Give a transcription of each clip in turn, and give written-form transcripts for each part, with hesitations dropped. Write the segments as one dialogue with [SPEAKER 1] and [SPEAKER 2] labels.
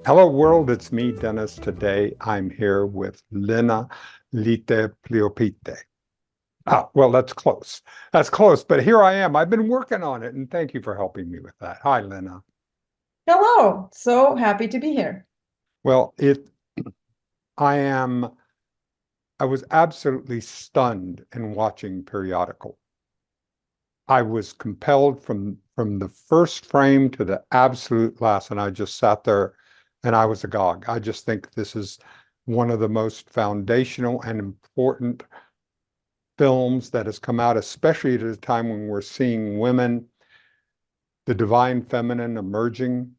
[SPEAKER 1] Hello world, it's me, Dennis. Today I'm here with Lina Lyte Plioplyte. Well, that's close. That's close, but here I am. I've been working on it, and thank you for helping me with that. Hi, Lina.
[SPEAKER 2] Hello, so happy to be here.
[SPEAKER 1] Well, I am, I was absolutely stunned in watching Periodical. I was compelled from the first frame to the absolute last, and I just sat there and I was agog. I just think this is one of the most foundational and important films that has come out, especially at a time when we're seeing women, the divine feminine emerging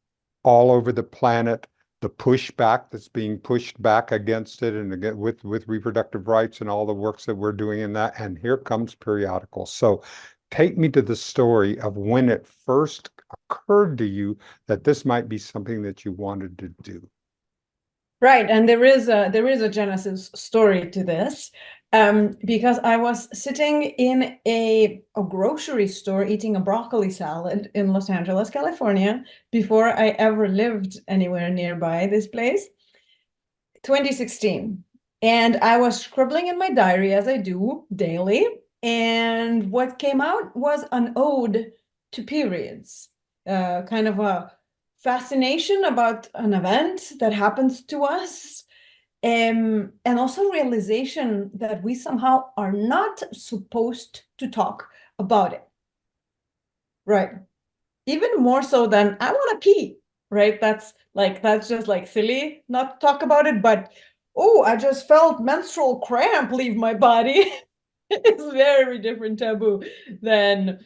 [SPEAKER 1] all over the planet, the pushback that's being pushed back against it, and again with reproductive rights and all the works that we're doing in that. And here comes Periodical. So take me to the story of when it first occurred to you that this might be something that you wanted to do.
[SPEAKER 2] Right, and there is a Genesis story to this, because I was sitting in a grocery store eating a broccoli salad in Los Angeles, California, before I ever lived anywhere nearby this place, 2016. And I was scribbling in my diary as I do daily, and what came out was an ode to periods, kind of a fascination about an event that happens to us, and also realization that we somehow are not supposed to talk about it, right? Even more so than I want to pee, right? That's just like silly not to talk about it, but oh, I just felt menstrual cramp leave my body. It's very different taboo than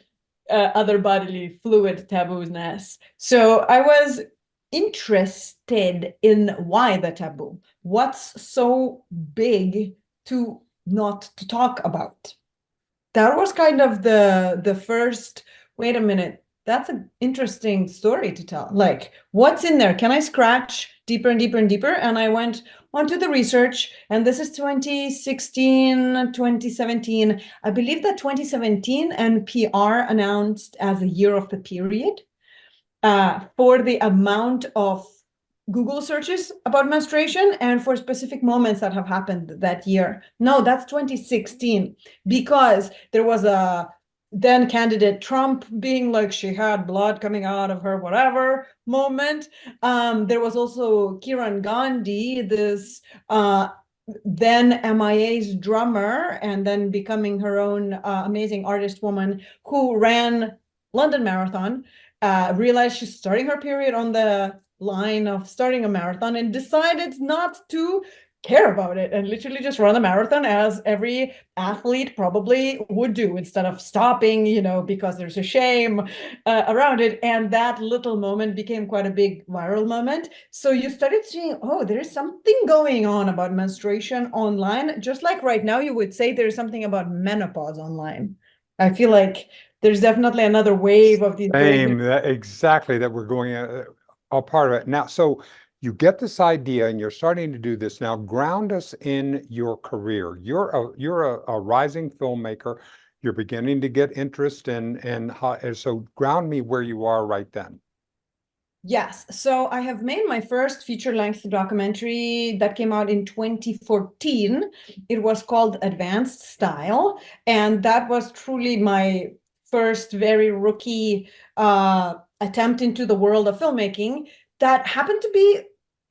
[SPEAKER 2] other bodily fluid tabooness. So I was interested in why the taboo. What's so big to not to talk about? That was kind of the first, wait a minute, that's an interesting story to tell. Like, what's in there? Can I scratch deeper and deeper and deeper? And I went onto the research, and this is 2016, 2017. I believe that 2017 NPR announced as a year of the period, for the amount of Google searches about menstruation and for specific moments that have happened that year. No, that's 2016, because there was a then candidate Trump being like she had blood coming out of her whatever moment. There was also Kiran Gandhi, this then MIA's drummer and then becoming her own amazing artist woman who ran London Marathon, realized she's starting her period on the line of starting a marathon and decided not to care about it and literally just run a marathon as every athlete probably would do instead of stopping, because there's a shame around it. And that little moment became quite a big viral moment. So you started seeing, oh, there is something going on about menstruation online, just like right now you would say there's something about menopause online. I feel like there's definitely another wave of these very
[SPEAKER 1] Same,
[SPEAKER 2] different.
[SPEAKER 1] exactly, that we're going all part of it. Now, so you get this idea and you're starting to do this. Now, ground us in your career. You're a rising filmmaker. You're beginning to get interest in how, and so ground me where you are right then.
[SPEAKER 2] Yes, so I have made my first feature-length documentary that came out in 2014. It was called Advanced Style, and that was truly my first very rookie attempt into the world of filmmaking that happened to be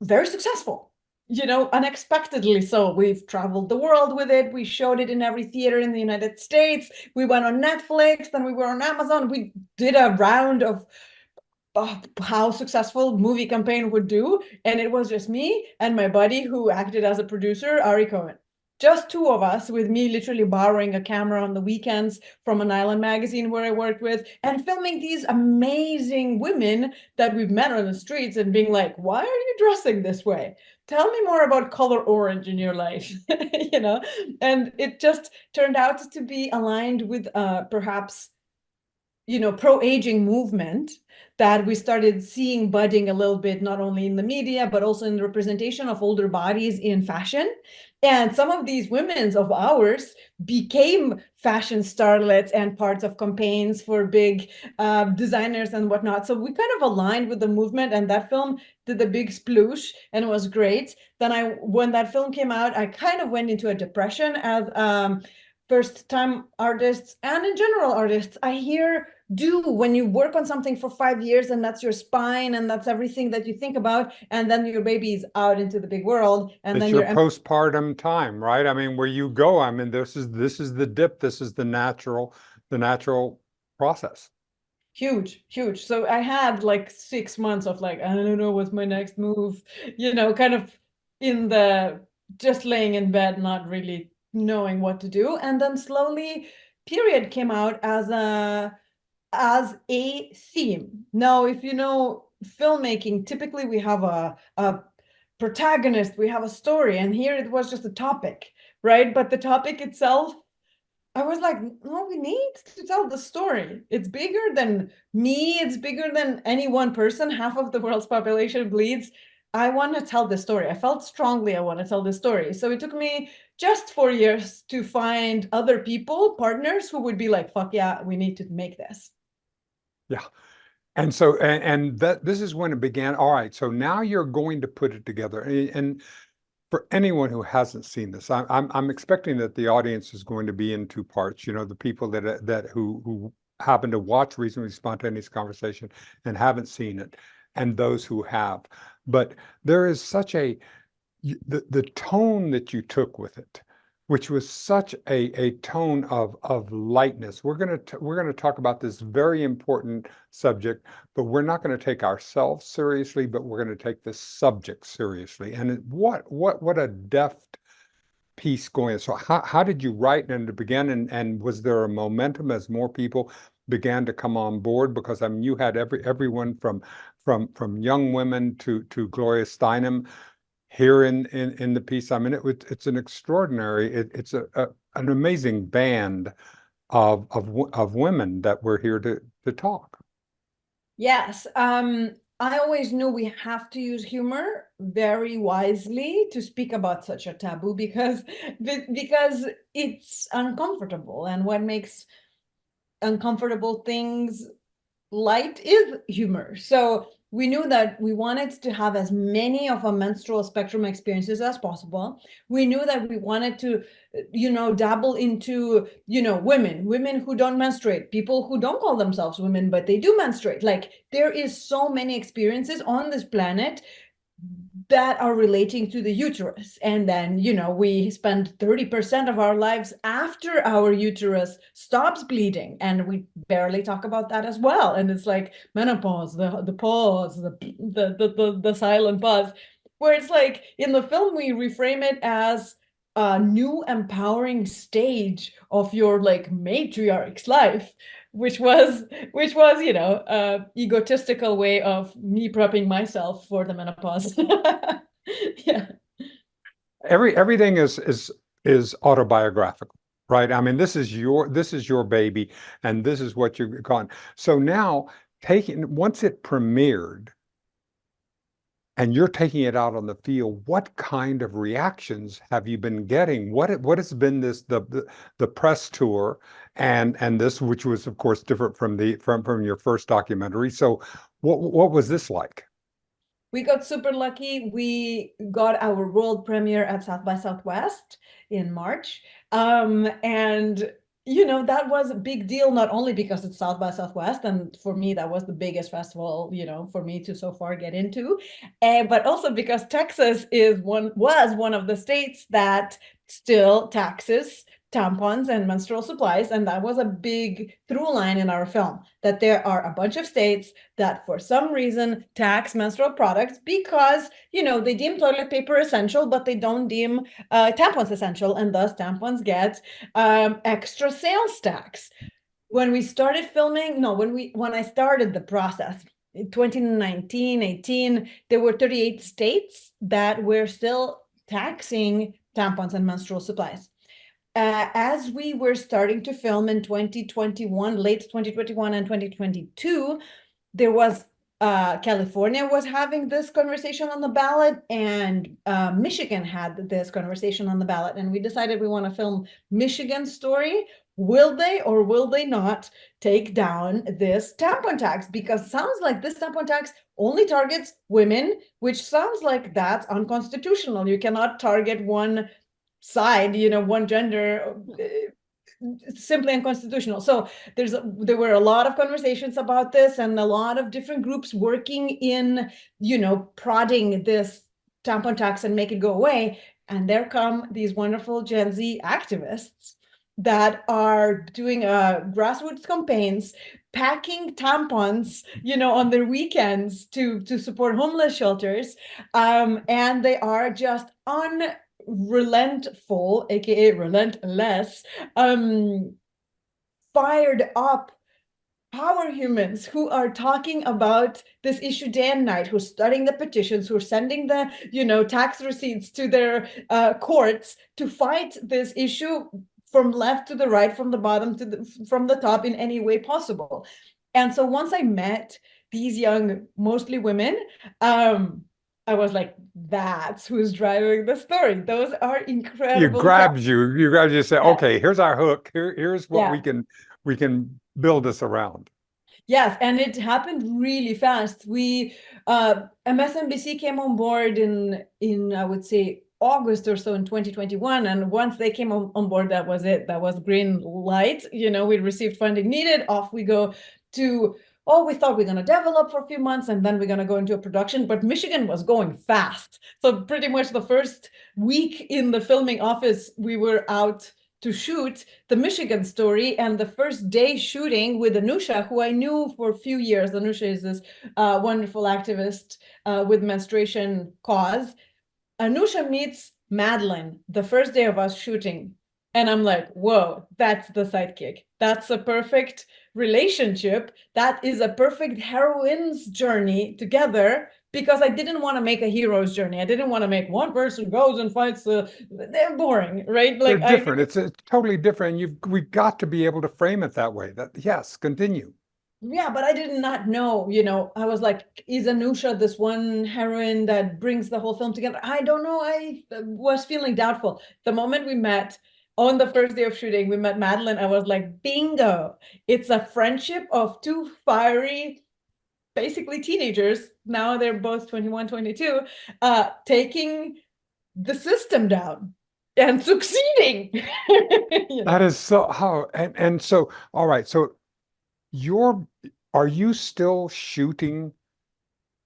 [SPEAKER 2] very successful. Unexpectedly so. We've traveled the world with it. We showed it in every theater in the United States. We went on Netflix, then we were on Amazon. We did a round of how successful movie campaign would do, and it was just me and my buddy who acted as a producer, Ari Cohen. Just two of us, with me literally borrowing a camera on the weekends from a NYLON magazine where I worked with, and filming these amazing women that we've met on the streets and being like, why are you dressing this way? Tell me more about color orange in your life. And it just turned out to be aligned with perhaps pro-aging movement that we started seeing budding a little bit, not only in the media, but also in the representation of older bodies in fashion. And some of these women of ours became fashion starlets and parts of campaigns for big designers and whatnot. So we kind of aligned with the movement, and that film did the big sploosh and it was great. Then when that film came out, I kind of went into a depression as first time artists and in general artists. I hear do when you work on something for 5 years and that's your spine and that's everything that you think about, and then your baby's out into the big world and
[SPEAKER 1] It's
[SPEAKER 2] then
[SPEAKER 1] your
[SPEAKER 2] you're
[SPEAKER 1] postpartum time, right? I mean, where you go, I mean, this is the dip, this is the natural process.
[SPEAKER 2] huge, huge. So I had like 6 months of like, I don't know what's my next move, kind of in the just laying in bed, not really knowing what to do. And then slowly period came out as a theme. Now, if you know filmmaking, typically we have a protagonist, we have a story, and here it was just a topic, right? But the topic itself, I was like, no, we need to tell the story. It's bigger than me, it's bigger than any one person. Half of the world's population bleeds. I want to tell the story. I felt strongly I want to tell the story. So it took me just 4 years to find other people, partners who would be like, fuck yeah, we need to make this.
[SPEAKER 1] Yeah. And so, and that this is when it began. All right, so now you're going to put it together. And for anyone who hasn't seen this, I'm expecting that the audience is going to be in two parts. The people who happen to watch Reasonably Spontaneous Conversation and haven't seen it, and those who have. But there is such the tone that you took with it, which was such a tone of lightness. We're gonna talk about this very important subject, but we're not going to take ourselves seriously, but we're going to take the subject seriously. And what a deft piece going. So how did you write and to begin, and was there a momentum as more people began to come on board? Because I mean, you had everyone from young women to Gloria Steinem here in the piece. I mean, it's an extraordinary, it's an amazing band of women that we're here to talk.
[SPEAKER 2] Yes. I always knew we have to use humor very wisely to speak about such a taboo because it's uncomfortable, and what makes uncomfortable things light is humor. So we knew that we wanted to have as many of a menstrual spectrum experiences as possible. We knew that we wanted to, dabble into, women who don't menstruate, people who don't call themselves women, but they do menstruate. Like there is so many experiences on this planet that are relating to the uterus. And then, we spend 30% of our lives after our uterus stops bleeding. And we barely talk about that as well. And it's like menopause, the pause, the silent pause, where it's like in the film, we reframe it as a new empowering stage of your like matriarch's life, which was egotistical way of me prepping myself for the menopause. Yeah.
[SPEAKER 1] Everything is autobiographical, right? I mean, this is your baby, and this is what you've gone. So now, taking once it premiered, and you're taking it out on the field, what kind of reactions have you been getting? What has been the press tour, and this, which was of course different from your first documentary. So what was this like?
[SPEAKER 2] We got super lucky. We got our world premiere at South by Southwest in March. And that was a big deal, not only because it's South by Southwest, and for me, that was the biggest festival, for me to so far get into, but also because Texas was one of the states that still taxes tampons and menstrual supplies. And that was a big through line in our film, that there are a bunch of states that for some reason tax menstrual products because, they deem toilet paper essential, but they don't deem tampons essential. And thus tampons get extra sales tax. When we started filming, no, when I started the process, in 2019, 18, there were 38 states that were still taxing tampons and menstrual supplies. As we were starting to film in 2021, late 2021 and 2022, there was California was having this conversation on the ballot, and Michigan had this conversation on the ballot. And we decided we want to film Michigan's story. Will they or will they not take down this tampon tax? Because sounds like this tampon tax only targets women, which sounds like that's unconstitutional. You cannot target one side, one gender. Simply unconstitutional. So there were a lot of conversations about this, and a lot of different groups working in, prodding this tampon tax and make it go away. And there come these wonderful Gen Z activists that are doing grassroots campaigns, packing tampons, on their weekends to support homeless shelters. And they are just unrelentful, aka relentless, fired up power humans who are talking about this issue day and night, who are studying the petitions, who are sending the tax receipts to their courts to fight this issue from left to the right, from the bottom to from the top, in any way possible. And so once I met these young, mostly women, I was like, that's who's driving the story. Those are incredible.
[SPEAKER 1] You grabbed you, say,
[SPEAKER 2] Yeah.
[SPEAKER 1] okay, here's our hook. Here's what
[SPEAKER 2] Yeah.
[SPEAKER 1] we can build this around.
[SPEAKER 2] Yes, and it happened really fast. MSNBC came on board in I would say August or so in 2021, and once they came on board, that was it. That was green light. We received funding needed. Off we go to, we thought we're going to develop for a few months and then we're going to go into a production. But Michigan was going fast, so pretty much the first week in the filming office, we were out to shoot the Michigan story. And the first day shooting with Anusha, who I knew for a few years. Anusha is this wonderful activist with menstruation cause. Anusha meets Madeline the first day of us shooting. And I'm like, whoa, that's the sidekick. That's a perfect relationship. That is a perfect heroine's journey together, because I didn't want to make a hero's journey. I didn't want to make one person goes and fights they're boring, right?
[SPEAKER 1] Like, they're different. It's totally different. We've got to be able to frame it that way. That, yes, continue.
[SPEAKER 2] Yeah, but I did not know, I was like, is Anusha this one heroine that brings the whole film together? I don't know. I was feeling doubtful. The moment we met on the first day of shooting, we met Madeline. I was like, bingo. It's a friendship of two fiery, basically teenagers. Now they're both 21, 22, taking the system down and succeeding.
[SPEAKER 1] That is so how, and so, all right. So are you still shooting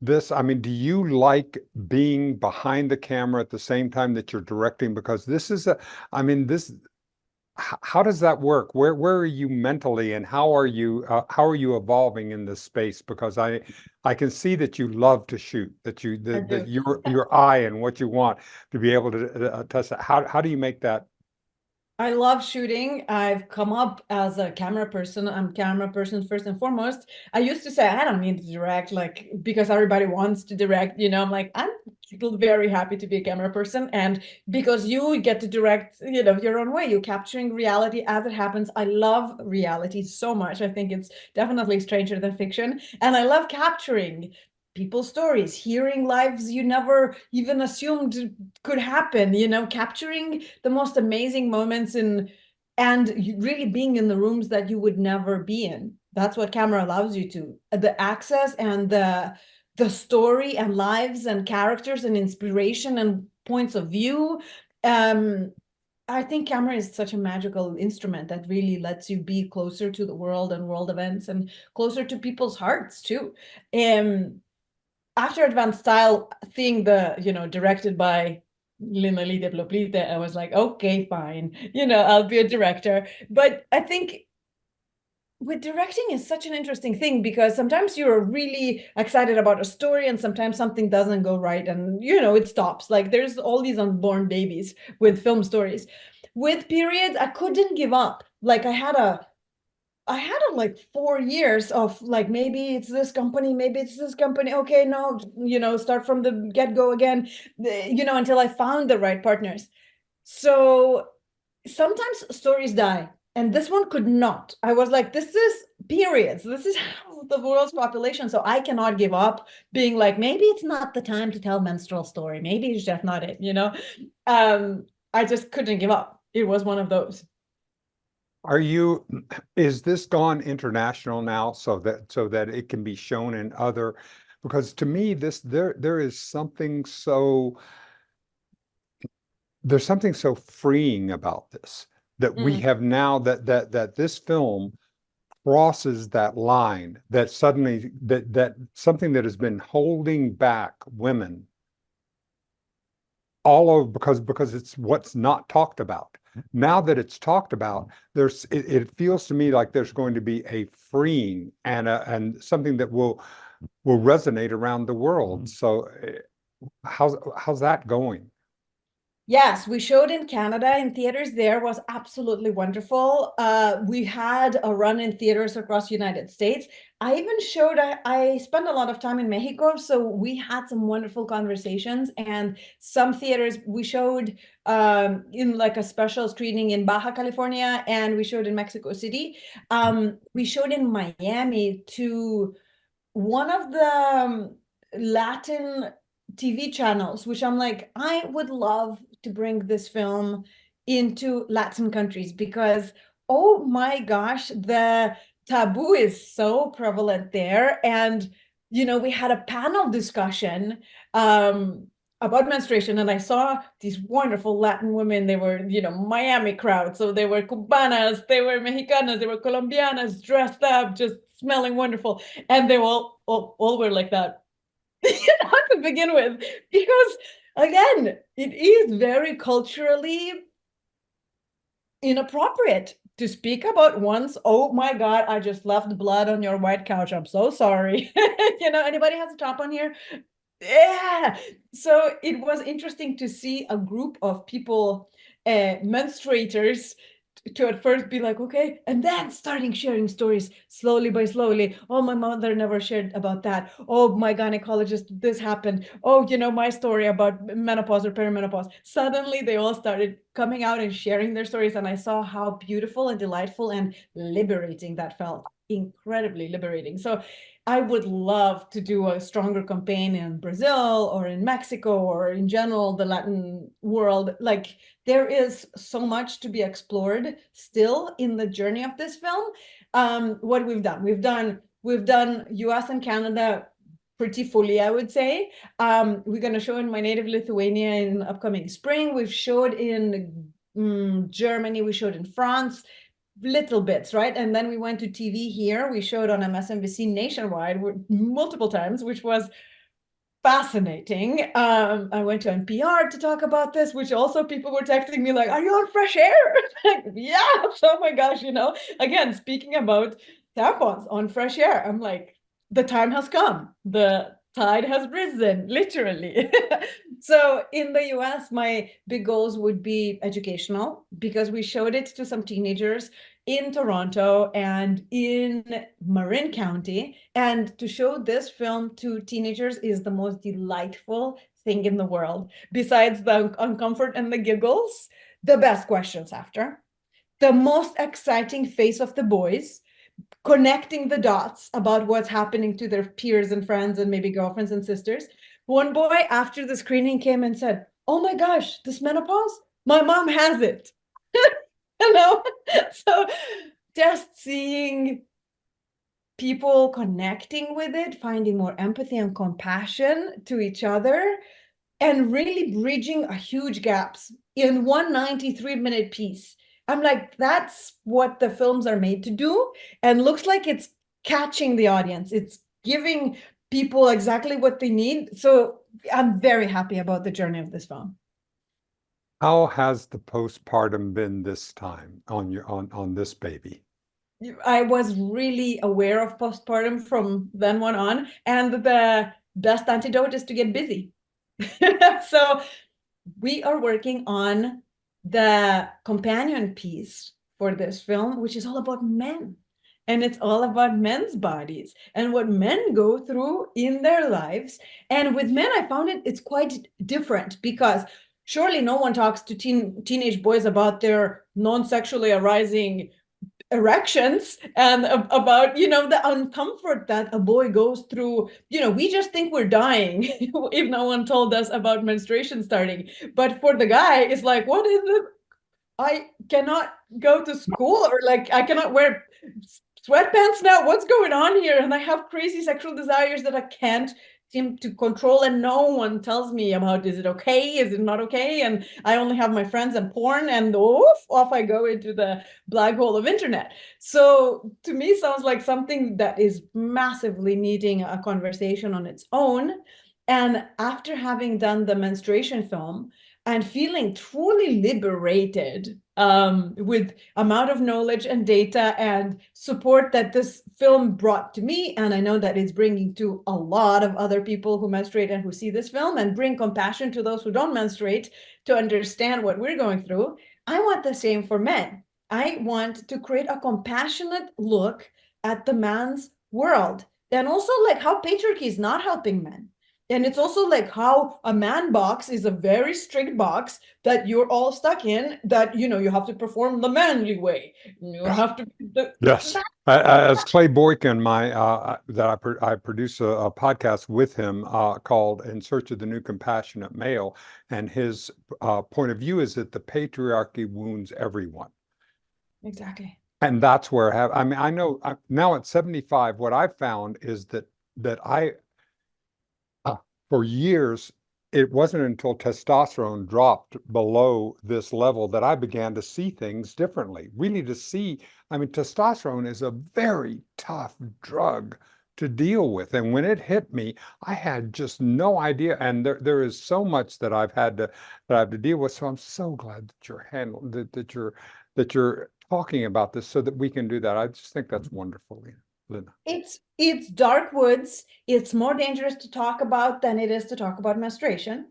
[SPEAKER 1] this? I mean, do you like being behind the camera at the same time that you're directing? Because this is how does that work? Where are you mentally, and how are you evolving in this space? Because I can see that you love to shoot, that your eye and what you want to be able to test that. How do you make that?
[SPEAKER 2] I love shooting. I've come up as a camera person. I'm a camera person first and foremost. I used to say I don't need to direct, like, because everybody wants to direct. I'm like, I'm very happy to be a camera person, and because you get to direct, your own way. You're capturing reality as it happens. I love reality so much. I think it's definitely stranger than fiction, and I love capturing people's stories, hearing lives you never even assumed could happen, capturing the most amazing moments and really being in the rooms that you would never be in. That's what camera allows you to. The access and the story and lives and characters and inspiration and points of view. I think camera is such a magical instrument that really lets you be closer to the world and world events and closer to people's hearts too. After Advanced Style thing, directed by Lina Lyte Plioplyte, I was like, okay, fine, I'll be a director. But I think with directing is such an interesting thing, because sometimes you're really excited about a story and sometimes something doesn't go right and, it stops. Like, there's all these unborn babies with film stories. With periods, I couldn't give up. Like, I had like 4 years of like, maybe it's this company, maybe it's this company. Okay, no, start from the get-go again, until I found the right partners. So sometimes stories die, and this one could not. I was like, this is periods. This is half the world's population. So I cannot give up being like, maybe it's not the time to tell menstrual story. Maybe it's just not it, you know? I just couldn't give up. It was one of those.
[SPEAKER 1] Is this gone international now so that it can be shown in other, because to me there is something so there's something so freeing about this, that we have now, that this film crosses that line, that suddenly that something that has been holding back women all over, because it's what's not talked about. Now that it's talked about, it feels to me like there's going to be a freeing and something that will resonate around the world. So how's that going?
[SPEAKER 2] Yes, we showed in Canada in theaters there, was absolutely wonderful. We had a run in theaters across the United States. I even showed, I spent a lot of time in Mexico, so we had some wonderful conversations, and some theaters we showed in like a special screening in Baja California, and we showed in Mexico City. We showed in Miami to one of the Latin TV channels, which I'm like, I would love to bring this film into Latin countries because, oh my gosh, the taboo is so prevalent there. And, you know, we had a panel discussion about menstruation, and I saw these wonderful Latin women. They were, you know, Miami crowd. So they were Cubanas, they were Mexicanas, they were Colombianas, dressed up, just smelling wonderful. And they all were like that. Not to begin with, because again, it is very culturally inappropriate to speak about once, oh my God, I just left blood on your white couch. I'm so sorry. You know, anybody has a top on here? Yeah. So it was interesting to see a group of people, menstruators, to at first be like, okay, and then starting sharing stories slowly by slowly. Oh, my mother never shared about that. Oh, my gynecologist, this happened. Oh, you know, my story about menopause or perimenopause. Suddenly they all started coming out and sharing their stories. And I saw how beautiful and delightful and liberating that felt. Incredibly liberating. So I would love to do a stronger campaign in Brazil or in Mexico or in general, the Latin world. Like, there is so much to be explored still in the journey of this film. What we've done US and Canada pretty fully, I would say. We're going to show in my native Lithuania in upcoming spring. We've showed in Germany, we showed in France, little bits, right? And then we went to TV here. We showed on MSNBC nationwide multiple times, which was fascinating. I went to NPR to talk about this, which also people were texting me like, are you on Fresh Air? Like, yes. Oh my gosh, you know, again, speaking about tampons on Fresh Air, I'm like, the time has come. The tide has risen, literally. So in the US, my big goals would be educational, because we showed it to some teenagers in Toronto and in Marin County. And to show this film to teenagers is the most delightful thing in the world. Besides the uncomfort and the giggles, the best questions after, the most exciting face of the boys, connecting the dots about what's happening to their peers and friends and maybe girlfriends and sisters. One boy after the screening came and said, oh my gosh, this menopause, my mom has it. You know, so just seeing people connecting with it, finding more empathy and compassion to each other, and really bridging a huge gaps in one 93-minute piece. I'm like, that's what the films are made to do, and looks like it's catching the audience. It's giving people exactly what they need. So I'm very happy about the journey of this film.
[SPEAKER 1] How has the postpartum been this time on this baby?
[SPEAKER 2] I was really aware of postpartum from then on, and the best antidote is to get busy. So we are working on the companion piece for this film, which is all about men. And it's all about men's bodies and what men go through in their lives. And with men, I found it's quite different, because surely no one talks to teenage boys about their non-sexually arising erections and about the uncomfort that a boy goes through. We just think we're dying if no one told us about menstruation starting, but for the guy it's like, what is it? I cannot go to school, or like I cannot wear sweatpants now. What's going on here? And I have crazy sexual desires that I can't seem to control, and no one tells me about, is it okay? Is it not okay? And I only have my friends and porn, and off I go into the black hole of internet. So to me, sounds like something that is massively needing a conversation on its own. And after having done the menstruation film, and feeling truly liberated with amount of knowledge and data and support that this film brought to me, and I know that it's bringing to a lot of other people who menstruate and who see this film, and bring compassion to those who don't menstruate to understand what we're going through. I want the same for men. I want to create a compassionate look at the man's world, and also like how patriarchy is not helping men. And it's also like how a man box is a very strict box that you're all stuck in, that you have to perform the manly way. You have to
[SPEAKER 1] Yes. As Clay Boykin, I produce a podcast with him called "In Search of the New Compassionate Male," and his point of view is that the patriarchy wounds everyone.
[SPEAKER 2] Exactly.
[SPEAKER 1] And that's where I mean, I know now at 75, what I've found is that for years, it wasn't until testosterone dropped below this level that I began to see things differently. Really to see, I mean, testosterone is a very tough drug to deal with. And when it hit me, I had just no idea. And there is so much that I have to deal with. So I'm so glad that you're talking about this so that we can do that. I just think that's wonderful, Lina.
[SPEAKER 2] It's dark woods. It's more dangerous to talk about than it is to talk about menstruation,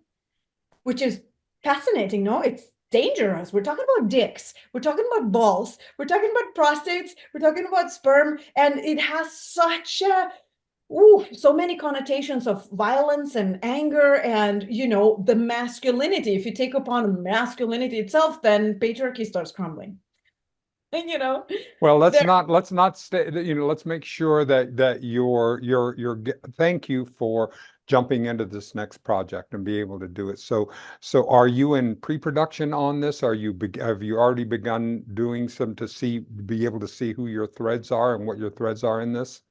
[SPEAKER 2] which is fascinating. No, it's dangerous. We're talking about dicks. We're talking about balls. We're talking about prostates. We're talking about sperm, and it has such so many connotations of violence and anger, and the masculinity. If you take upon masculinity itself, then patriarchy starts crumbling. And
[SPEAKER 1] Well, let's
[SPEAKER 2] there.
[SPEAKER 1] not stay, let's make sure that thank you for jumping into this next project and be able to do it. So are you in pre-production on this? Have you already begun doing some to be able to see who your threads are and what your threads are in this?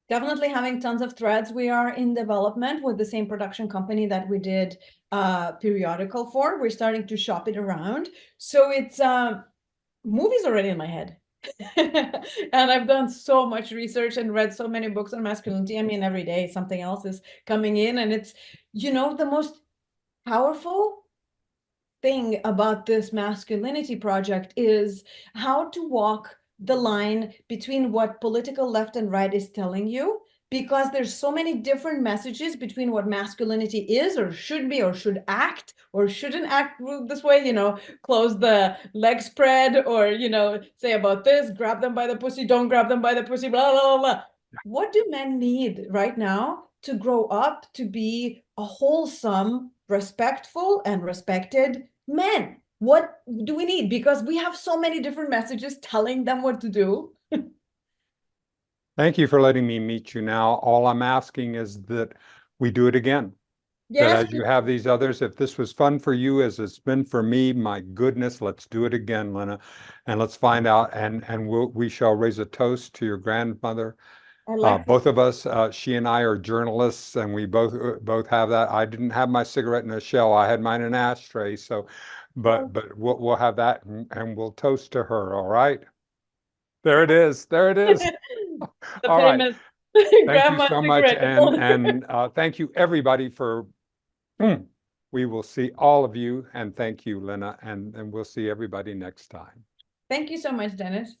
[SPEAKER 2] Definitely having tons of threads. We are in development with the same production company that we did periodical for. We're starting to shop it around. So it's movies already in my head. And I've done so much research and read so many books on masculinity. I mean, every day something else is coming in, and it's the most powerful thing about this masculinity project is how to walk the line between what political left and right is telling you, because there's so many different messages between what masculinity is or should be or should act or shouldn't act this way, close the leg spread, or say about this, grab them by the pussy, don't grab them by the pussy, blah blah blah blah. What do men need right now to grow up to be a wholesome, respectful, and respected men? What do we need? Because we have so many different messages telling them what to do.
[SPEAKER 1] Thank you for letting me meet you now. All I'm asking is that we do it again. That
[SPEAKER 2] Yes,
[SPEAKER 1] as you have these others, if this was fun for you as it's been for me, my goodness, let's do it again, Lina, and let's find out. And we shall raise a toast to your grandmother.
[SPEAKER 2] I like
[SPEAKER 1] Both of us, she and I are journalists, and we both have that. I didn't have my cigarette in a shell; I had mine in an ashtray. So, but we'll have that, and we'll toast to her. All right. There it is. There it is.
[SPEAKER 2] the
[SPEAKER 1] All right.
[SPEAKER 2] famous
[SPEAKER 1] Thank you
[SPEAKER 2] grandma
[SPEAKER 1] so much,
[SPEAKER 2] cigarette holder.
[SPEAKER 1] and thank you everybody for. We will see all of you, and thank you, Lina, and we'll see everybody next time.
[SPEAKER 2] Thank you so much, Dennis.